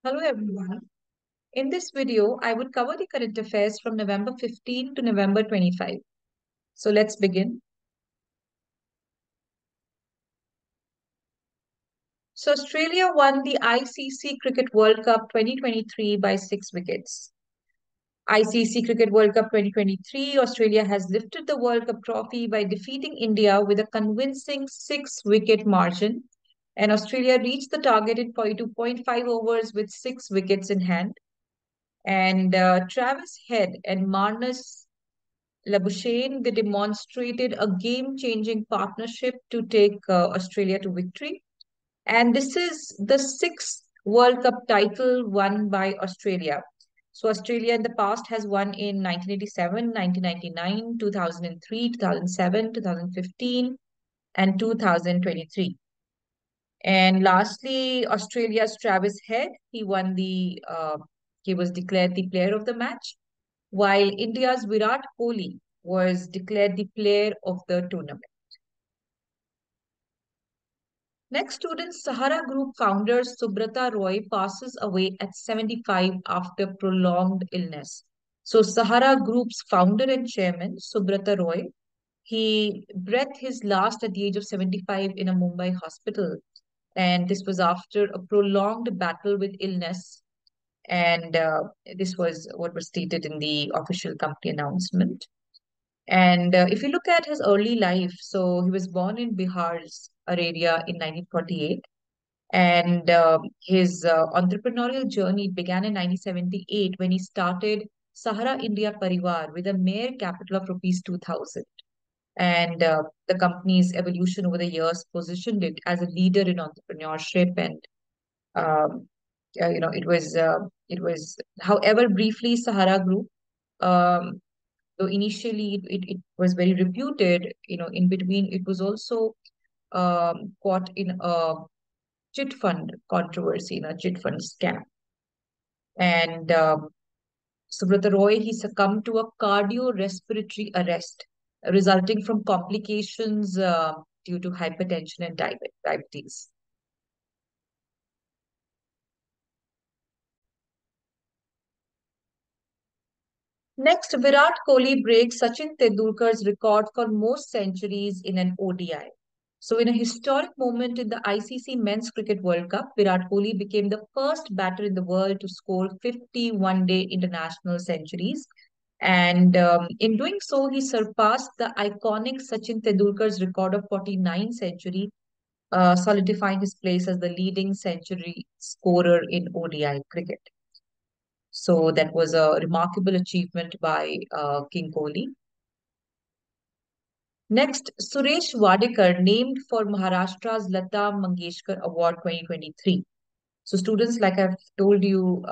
Hello everyone. In this video, I would cover the current affairs from November 15 to November 25. So let's begin. So Australia won the ICC Cricket World Cup 2023 by 6 wickets. ICC Cricket World Cup 2023, Australia has lifted the World Cup trophy by defeating India with a convincing 6 wicket margin. And Australia reached the target in 42.5 overs with 6 wickets in hand. And Travis Head and Marnus Labuschagne, they demonstrated a game-changing partnership to take Australia to victory. And this is the sixth World Cup title won by Australia. So Australia in the past has won in 1987, 1999, 2003, 2007, 2015, and 2023. And lastly, Australia's Travis Head, he was declared the player of the match, while India's Virat Kohli was declared the player of the tournament. Next, students, Sahara Group founder Subrata Roy passes away at 75 after prolonged illness. So, Sahara Group's founder and chairman, Subrata Roy, he breathed his last at the age of 75 in a Mumbai hospital. And this was after a prolonged battle with illness. And this was what was stated in the official company announcement. And if you look at his early life, so he was born in Bihar's area in 1948, and his entrepreneurial journey began in 1978 when he started Sahara India Parivar with a mere capital of rupees 2000. And the company's evolution over the years positioned it as a leader in entrepreneurship, and um, it was, however, briefly Sahara Group. Um, so initially, it was very reputed, in between, it was also caught in a chit fund controversy, chit fund scam. And Subrata Roy, he succumbed to a cardiorespiratory arrest resulting from complications due to hypertension and diabetes. Next, Virat Kohli breaks Sachin Tendulkar's record for most centuries in an ODI. So, in a historic moment in the ICC Men's Cricket World Cup, Virat Kohli became the first batter in the world to score 50 one-day international centuries. And in doing so, he surpassed the iconic Sachin Tendulkar's record of 49 century, solidifying his place as the leading century scorer in ODI cricket. So that was a remarkable achievement by King Kohli. Next, Suresh Wadkar named for Maharashtra's Lata Mangeskar Award 2023. So students, like I've told you,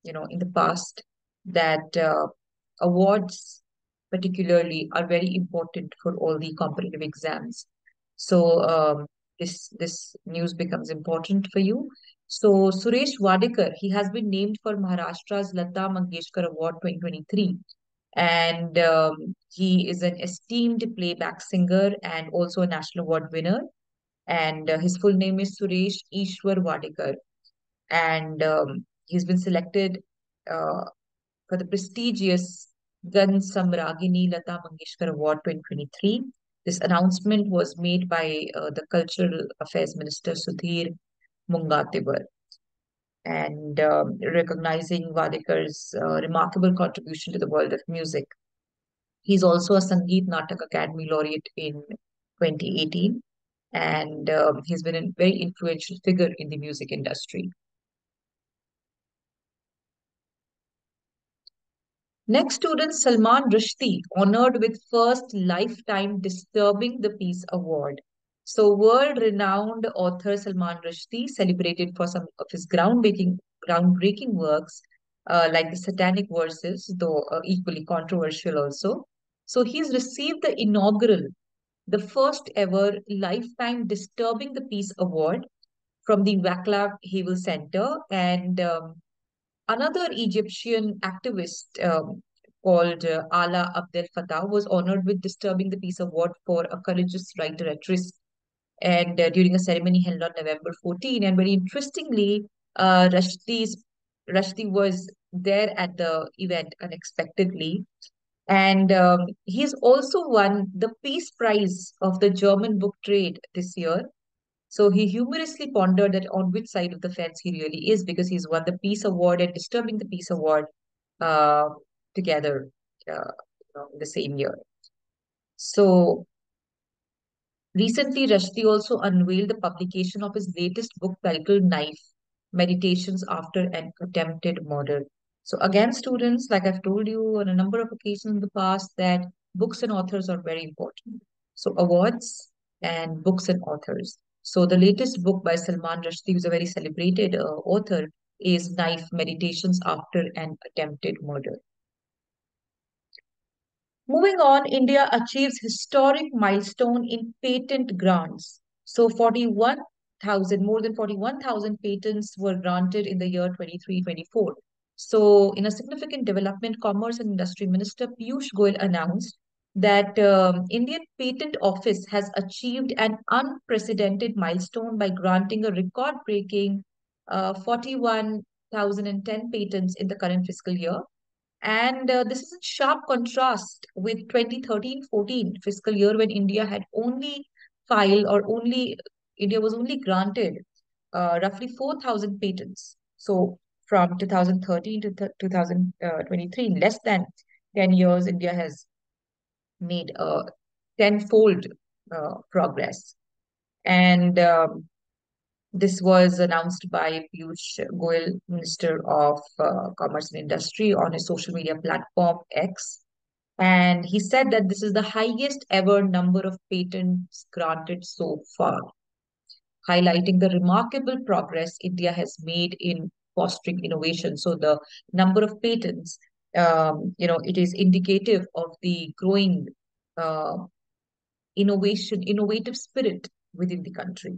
in the past, that awards particularly are very important for all the competitive exams. So this news becomes important for you. So Suresh Wadekar, he has been named for Maharashtra's Lata Mangeshkar Award 2023. And he is an esteemed playback singer and also a national award winner. And his full name is Suresh Ishwar Wadekar. And he's been selected uh, for the prestigious Gan Samragini Lata Mangeshkar Award 2023. This announcement was made by the Cultural Affairs Minister Sudhir Mungatewar, and recognizing Wadekar's remarkable contribution to the world of music. He's also a Sangeet Natak Academy laureate in 2018, and he's been a very influential figure in the music industry. Next student, Salman Rushdie, honored with first Lifetime Disturbing the Peace Award. So, world-renowned author Salman Rushdie, celebrated for some of his groundbreaking works, like the Satanic Verses, though equally controversial also. So, he's received the first ever Lifetime Disturbing the Peace Award from the Vaclav Havel Center, and another Egyptian activist called Ala Abdel Fattah was honored with Disturbing the Peace Award for a courageous writer at risk, and during a ceremony held on November 14. And very interestingly, Uh, Rashti's Rashti was there at the event unexpectedly, and he's also won the Peace Prize of the German book trade this year. So he humorously pondered that on which side of the fence he really is, because he's won the Peace Award and Disturbing the Peace Award uh, together in the same year. So recently, Rushdie also unveiled the publication of his latest book titled Knife: Meditations After an Attempted Murder. So, again, students, like I've told you on a number of occasions in the past, that books and authors are very important. So, awards and books and authors. So, the latest book by Salman Rushdie, who's a very celebrated author, is Knife: Meditations After an Attempted Murder. Moving on, India achieves historic milestone in patent grants. So 41,000, more than 41,000 patents were granted in the year 23-24. So in a significant development, Commerce and Industry Minister Piyush Goyal announced that Indian Patent Office has achieved an unprecedented milestone by granting a record-breaking 41,010 patents in the current fiscal year, and this is in sharp contrast with 2013-14 fiscal year, when India had only filed or only India was only granted roughly 4,000 patents. So from 2013 to 2023, in less than 10 years, India has made a tenfold progress. And this was announced by Piyush Goyal, Minister of Commerce and Industry, on his social media platform X. And he said that this is the highest ever number of patents granted so far, highlighting the remarkable progress India has made in fostering innovation. So the number of patents, it is indicative of the growing uh, innovative spirit within the country.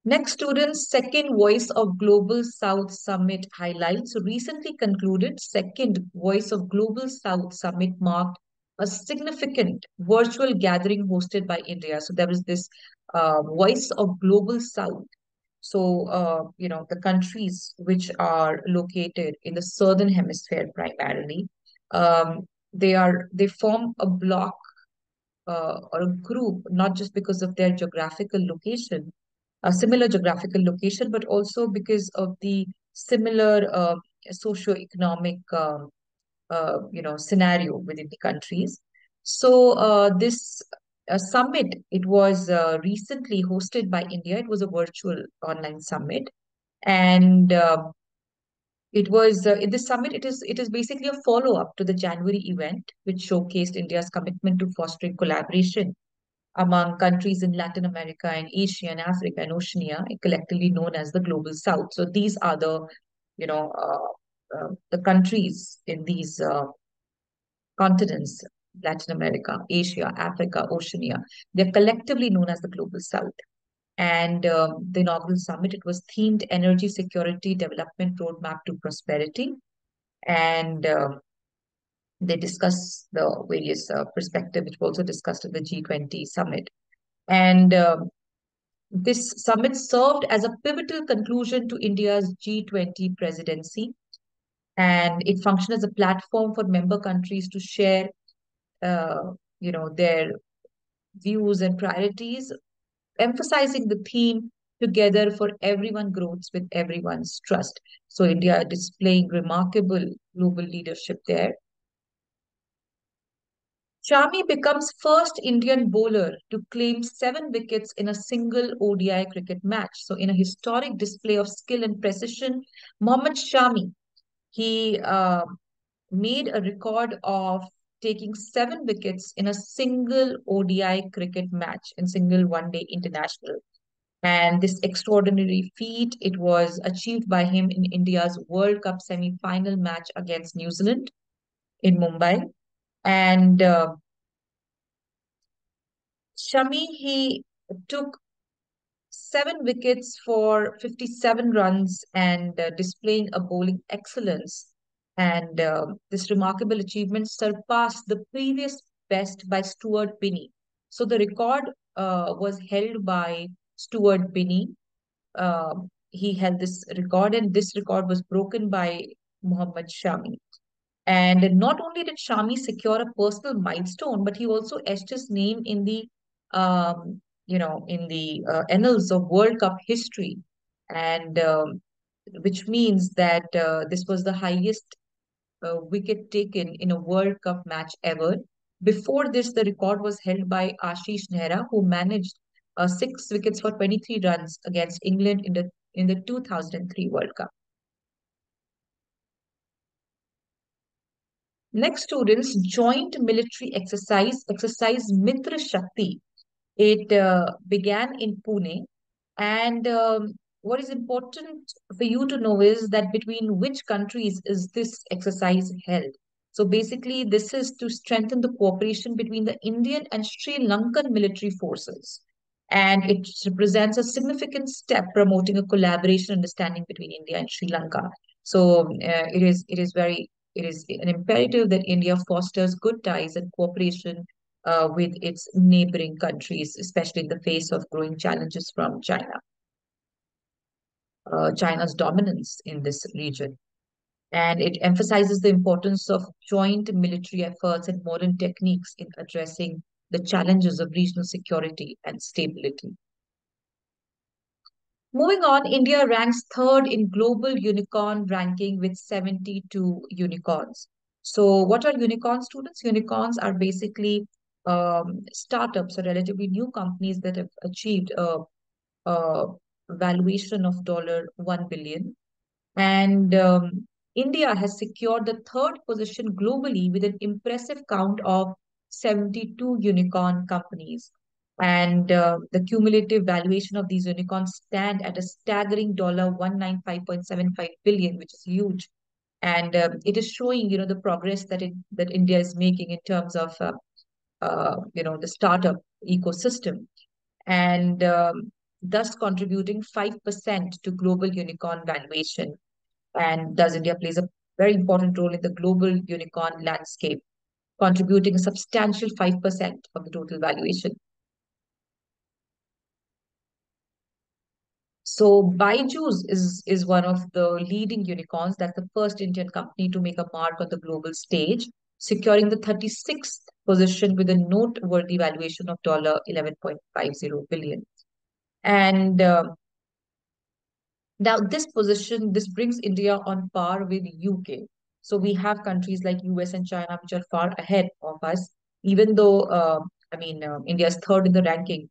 Next, students, second Voice of Global South Summit highlights. So recently concluded second Voice of Global South Summit marked a significant virtual gathering hosted by India. So there was this Voice of Global South. So, the countries which are located in the southern hemisphere primarily, they form a block or a group, not just because of their geographical location, a similar geographical location, but also because of the similar socio-economic scenario within the countries. So this summit, it was recently hosted by India. It was a virtual online summit, and it was in this summit. It is basically a follow-up to the January event, which showcased India's commitment to fostering collaboration among countries in Latin America and Asia and Africa and Oceania, collectively known as the Global South. So these are the countries in these continents: Latin America, Asia, Africa, Oceania. They're collectively known as the Global South. And the inaugural summit, it was themed Energy Security Development Roadmap to Prosperity. And they discussed the various perspectives, which were also discussed at the G20 summit. And this summit served as a pivotal conclusion to India's G20 presidency, and it functioned as a platform for member countries to share, their views and priorities, emphasizing the theme "Together for Everyone Growth with Everyone's Trust." So India displaying remarkable global leadership there. Shami becomes first Indian bowler to claim 7 wickets in a single ODI cricket match. So, in a historic display of skill and precision, Mohammad Shami, he made a record of taking 7 wickets in a single ODI cricket match, in single one-day international. And this extraordinary feat, it was achieved by him in India's World Cup semi-final match against New Zealand in Mumbai. And Shami, he took 7 wickets for 57 runs, and displaying a bowling excellence. And this remarkable achievement surpassed the previous best by Stuart Binney. So the record was held by Stuart Binney. He held this record, and this record was broken by Mohammad Shami. And not only did Shami secure a personal milestone, but he also etched his name in the, in the annals of World Cup history, and which means that this was the highest wicket taken in a World Cup match ever. Before this, the record was held by Ashish Nehra, who managed 6 wickets for 23 runs against England in the 2003 World Cup. Next, students, joint military exercise Mitra Shakti. It began in Pune, and what is important for you to know is that between which countries is this exercise held? So basically, this is to strengthen the cooperation between the Indian and Sri Lankan military forces. And it represents a significant step promoting a collaboration understanding between India and Sri Lanka. So it is an imperative that India fosters good ties and cooperation with its neighboring countries, especially in the face of growing challenges from China's dominance in this region. And it emphasizes the importance of joint military efforts and modern techniques in addressing the challenges of regional security and stability. Moving on, India ranks third in global unicorn ranking with 72 unicorns. So, what are unicorn students? Unicorns are basically startups or relatively new companies that have achieved a valuation of $1 billion. And India has secured the third position globally with an impressive count of 72 unicorn companies. And the cumulative valuation of these unicorns stand at a staggering $195.75 billion, which is huge. And it is showing, the progress that India is making in terms of, the startup ecosystem, and thus contributing 5% to global unicorn valuation. And thus, India plays a very important role in the global unicorn landscape, contributing a substantial 5% of the total valuation. So Byju's is one of the leading unicorns. That's the first Indian company to make a mark on the global stage, securing the 36th position with a noteworthy valuation of $11.50 billion. And now this brings India on par with UK. So we have countries like US and China which are far ahead of us, even though India is third in the ranking,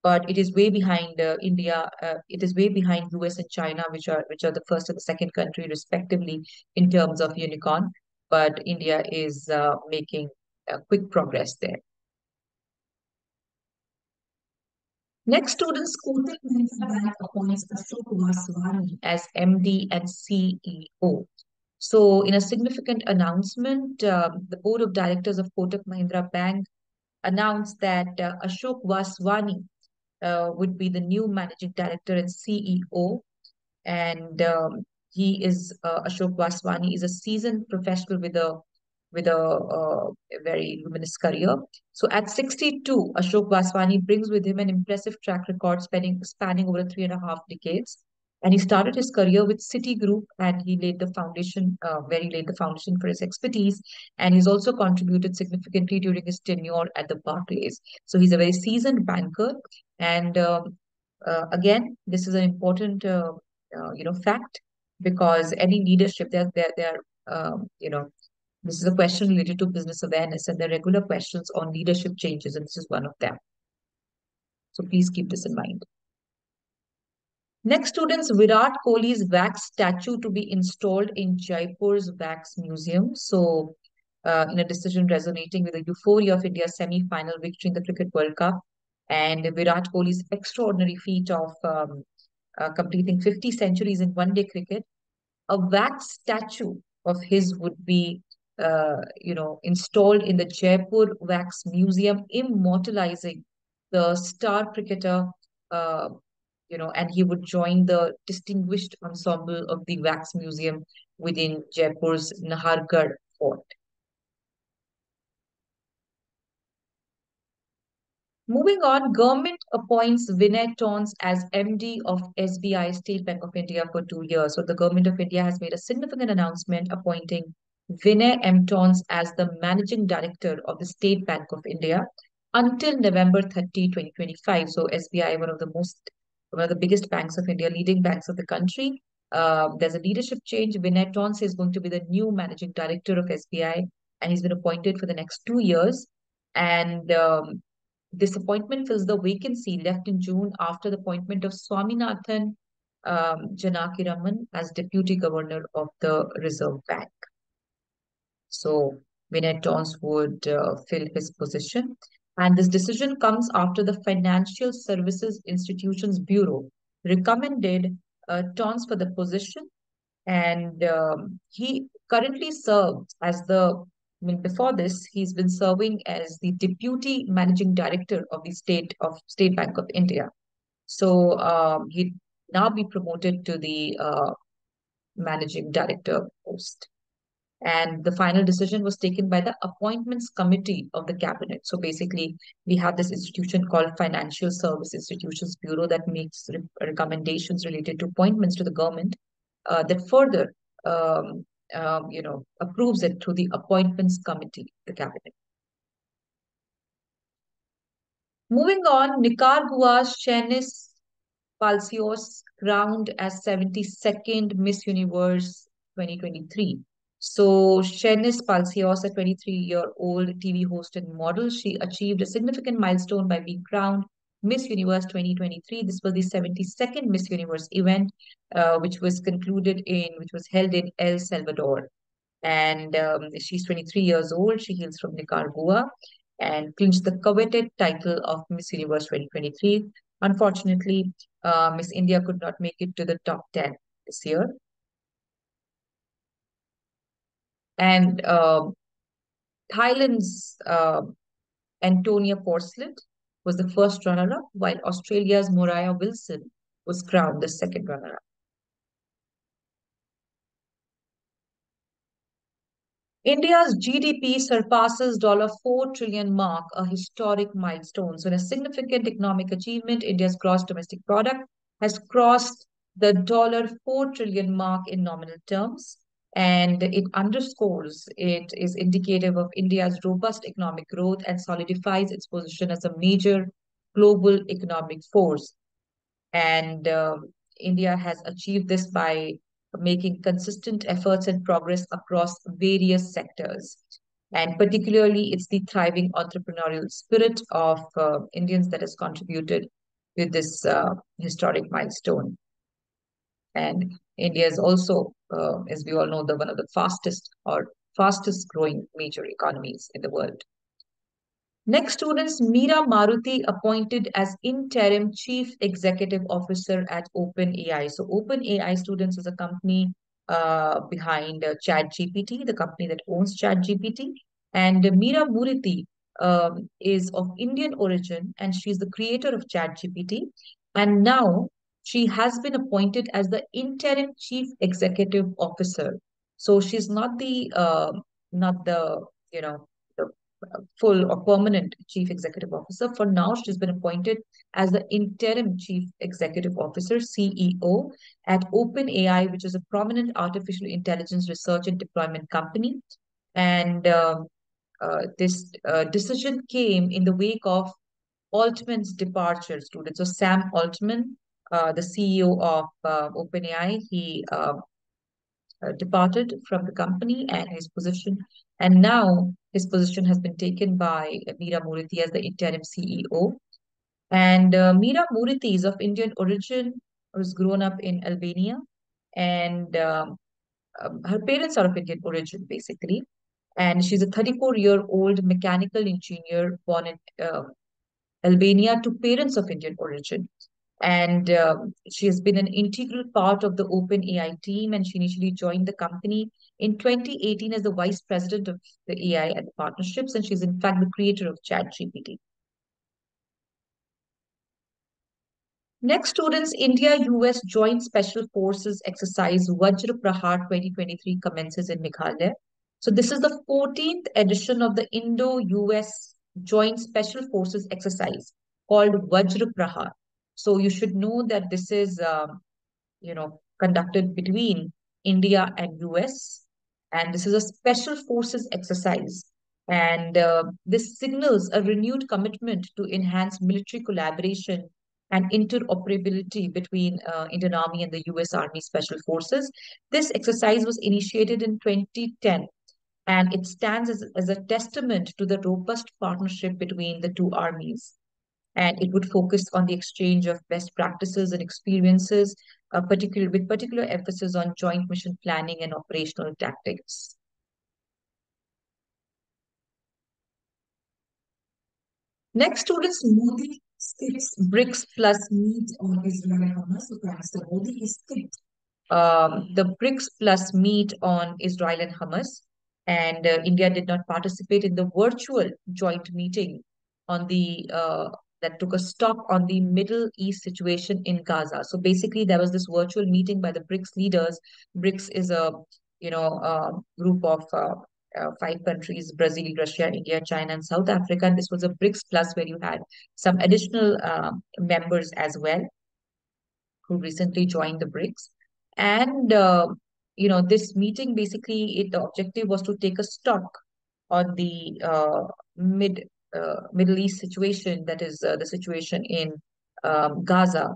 but it is way behind India. It is way behind US and China, which are the first and the second country respectively in terms of unicorn. But India is making quick progress there. Next, students, Kotak Mahindra Bank appoints Ashok Vaswani as MD and CEO. So, in a significant announcement, the board of directors of Kotak Mahindra Bank announced that Ashok Vaswani would be the new managing director and CEO. And he is Ashok Vaswani is a seasoned professional with a very luminous career. So at 62, Ashok Vaswani brings with him an impressive track record spanning over 3.5 decades. And he started his career with Citigroup, and he laid the foundation, where he laid the foundation for his expertise. And he's also contributed significantly during his tenure at the Barclays. So he's a very seasoned banker. And again, this is an important, fact, because any leadership, this is a question related to business awareness, and there are regular questions on leadership changes, and this is one of them. So please keep this in mind. Next, students, Virat Kohli's wax statue to be installed in Jaipur's Wax Museum. So, in a decision resonating with the euphoria of India's semi-final victory in the Cricket World Cup, and Virat Kohli's extraordinary feat of completing 50 centuries in one-day cricket, a wax statue of his would be installed in the Jaipur Wax Museum, immortalizing the star cricketer, and he would join the distinguished ensemble of the Wax Museum within Jaipur's Nahargarh Fort. Moving on, government appoints Vineet Tandon as MD of SBI, State Bank of India, for 2 years. So the government of India has made a significant announcement appointing Vinay M. Tandon as the managing director of the State Bank of India until November 30, 2025. So SBI, one of the biggest banks of India, leading banks of the country. There's a leadership change. Vinay Tandon is going to be the new managing director of SBI, and he's been appointed for the next 2 years. And this appointment fills the vacancy left in June after the appointment of Swaminathan Janakiraman as Deputy Governor of the Reserve Bank. So Vineet Tandon would fill his position. And this decision comes after the Financial Services Institutions Bureau recommended Tandon for the position. And he currently serves as before this, he's been serving as the Deputy Managing Director of the State Bank of India. So he'd now be promoted to the Managing Director post. And the final decision was taken by the Appointments Committee of the Cabinet. So basically, we have this institution called Financial Service Institutions Bureau that makes recommendations related to appointments to the government that further approves it through the Appointments Committee, the Cabinet. Moving on, Nicaragua's Chenis Palacios crowned as 72nd Miss Universe 2023. So Chenis Palacios, a 23-year-old TV host and model, she achieved a significant milestone by being crowned Miss Universe 2023. This was the 72nd Miss Universe event, which was held in El Salvador. And she's 23 years old. She hails from Nicaragua and clinched the coveted title of Miss Universe 2023. Unfortunately, Miss India could not make it to the top 10 this year. And Thailand's Antonia Porcelet was the first runner-up, while Australia's Moriah Wilson was crowned the second runner-up. India's GDP surpasses $4 trillion mark, a historic milestone. So, in a significant economic achievement, India's gross domestic product has crossed the $4 trillion mark in nominal terms. And it is indicative of India's robust economic growth and solidifies its position as a major global economic force. And India has achieved this by making consistent efforts and progress across various sectors. And particularly, it's the thriving entrepreneurial spirit of Indians that has contributed to this historic milestone. And India is also, as we all know, one of the fastest growing major economies in the world. Next, students, Mera Muti appointed as interim chief executive officer at OpenAI. So OpenAI, students, is a company behind ChatGPT, the company that owns ChatGPT. And Mera Muti is of Indian origin, and she's the creator of ChatGPT. And now she has been appointed as the interim chief executive officer. So she's not the the full or permanent chief executive officer. For now, she's been appointed as the interim chief executive officer, CEO, at OpenAI, which is a prominent artificial intelligence research and deployment company. And this decision came in the wake of Altman's departure, students. So Sam Altman, the CEO of OpenAI, he departed from the company and now his position has been taken by Mera Muti as the interim CEO. And Mera Muti is of Indian origin, was grown up in Albania, and her parents are of Indian origin, basically. And she's a 34-year-old mechanical engineer born in Albania to parents of Indian origin. And she has been an integral part of the OpenAI team, and she initially joined the company in 2018 as the vice president of the AI and the partnerships, and she's in fact the creator of ChatGPT. Next, students, India-US Joint Special Forces exercise Vajra Prahar 2023 commences in Meghalaya. So this is the 14th edition of the Indo-US joint special forces exercise called Vajra Prahar. So you should know that this is conducted between India and US. And this is a special forces exercise. And this signals a renewed commitment to enhance military collaboration and interoperability between Indian Army and the US Army Special Forces. This exercise was initiated in 2010, and it stands as a testament to the robust partnership between the two armies, and it would focus on the exchange of best practices and experiences, with particular emphasis on joint mission planning and operational tactics. Next, students, Modi skips BRICS plus meet on Israel and Hamas. So, Prime Minister Modi is skipped the BRICS plus meet on Israel and Hamas, and India did not participate in the virtual joint meeting on the that took a stock on the Middle East situation in Gaza. So basically, there was this virtual meeting by the BRICS leaders. BRICS is a group of five countries: Brazil, Russia, India, China, and South Africa. And this was a BRICS plus where you had some additional members as well who recently joined the BRICS. And this meeting basically, the objective was to take a stock on the Middle East situation, that is the situation in Gaza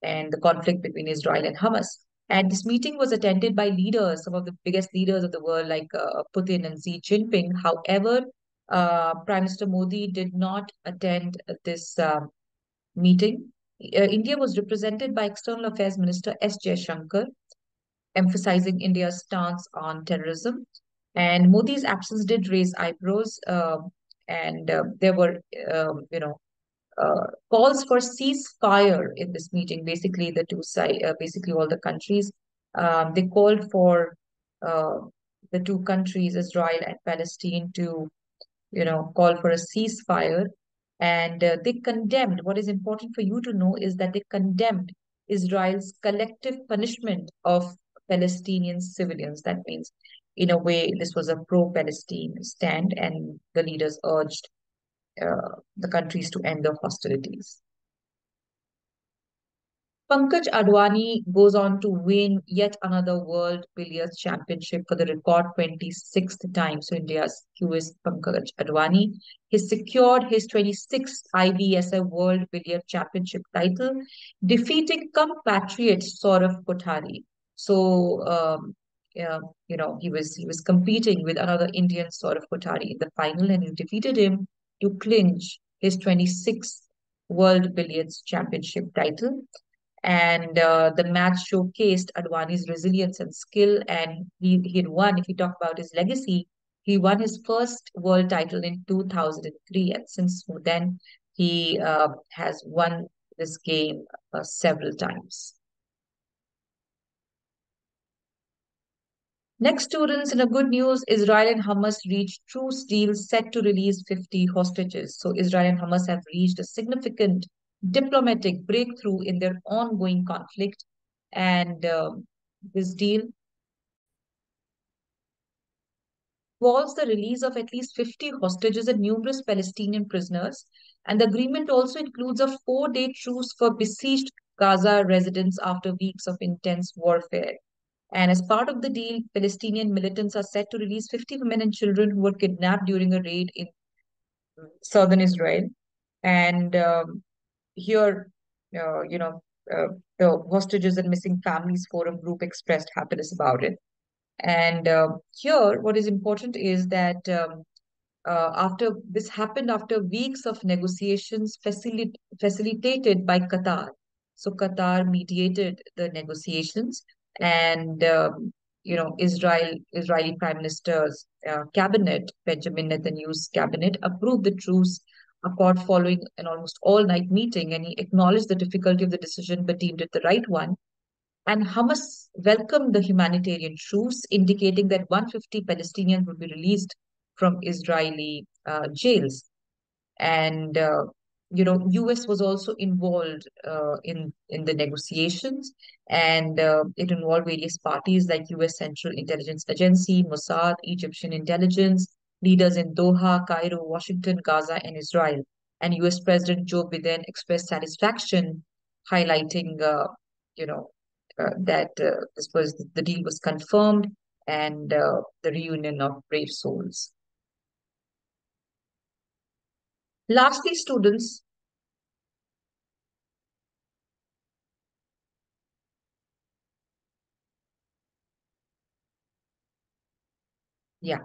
and the conflict between Israel and Hamas. And this meeting was attended by leaders, some of the biggest leaders of the world, like Putin and Xi Jinping. However, Prime Minister Modi did not attend this meeting. India was represented by External Affairs Minister S. Jaishankar, emphasizing India's stance on terrorism. And Modi's absence did raise eyebrows, and there were, calls for ceasefire in this meeting. Basically, the two side, basically all the countries, they called for uh, the two countries, Israel and Palestine, to call for a ceasefire. And they condemned, what is important for you to know is that they condemned Israel's collective punishment of Palestinian civilians. That means, in a way, this was a pro-Palestine stand, and the leaders urged the countries to end the hostilities. Pankaj Advani goes on to win yet another World Billiards Championship for the record 26th time. So India's QS Pankaj Advani has secured his 26th IBSI World Billiard Championship title, defeating compatriot Saurav Kothari. So yeah, he was competing with another Indian, Saurav Kothari, in the final, and he defeated him to clinch his 26th World Billiards Championship title. And the match showcased Advani's resilience and skill, and he had won. If you talk about his legacy, he won his first world title in 2003, and since then he has won this game several times. Next, students, in a good news, Israel and Hamas reached truce deal set to release 50 hostages. So Israel and Hamas have reached a significant diplomatic breakthrough in their ongoing conflict. And this deal involves the release of at least 50 hostages and numerous Palestinian prisoners. And the agreement also includes a 4-day truce for besieged Gaza residents after weeks of intense warfare. And as part of the deal, Palestinian militants are set to release 50 women and children who were kidnapped during a raid in southern Israel. And here, uh, you know, the Hostages and Missing Families Forum group expressed happiness about it. And here, what is important is that after this happened after weeks of negotiations facilitated by Qatar. So Qatar mediated the negotiations, and Israeli Prime Minister's cabinet, Benjamin Netanyahu's cabinet, approved the truce accord following an almost all-night meeting, and he acknowledged the difficulty of the decision but deemed it the right one. And Hamas welcomed the humanitarian truce, indicating that 150 Palestinians would be released from Israeli jails. And US was also involved in the negotiations, and it involved various parties like US Central Intelligence Agency, Mossad, Egyptian intelligence, Leaders in Doha, Cairo, Washington, Gaza, and Israel. And US President Joe Biden expressed satisfaction, highlighting, you know, that this was the deal was confirmed and the reunion of brave souls. Lastly, students, yeah.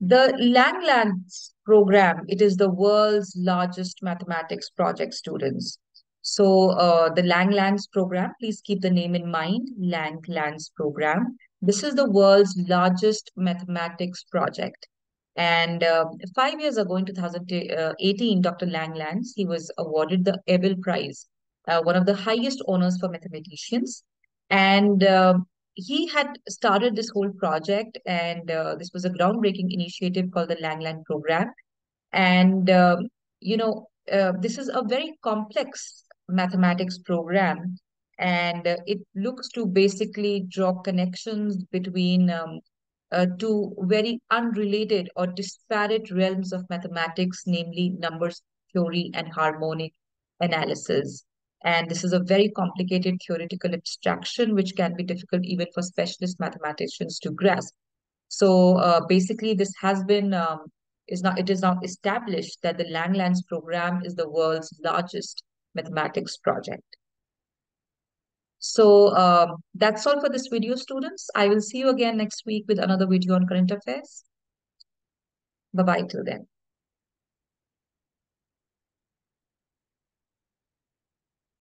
The Langlands program, it is the world's largest mathematics project, students. So the Langlands program, please keep the name in mind, Langlands program. This is the world's largest mathematics project. And 5 years ago, in 2018, Dr. Langlands, he was awarded the Ebel Prize, one of the highest honors for mathematicians. And he had started this whole project, and this was a groundbreaking initiative called the Langland Program. And this is a very complex mathematics program, and it looks to basically draw connections between two very unrelated or disparate realms of mathematics, namely numbers theory and harmonic analysis. And this is a very complicated theoretical abstraction, which can be difficult even for specialist mathematicians to grasp. So basically, this has been it is now established that the Langlands program is the world's largest mathematics project. So that's all for this video, students. I will see you again next week with another video on current affairs. Bye bye till then.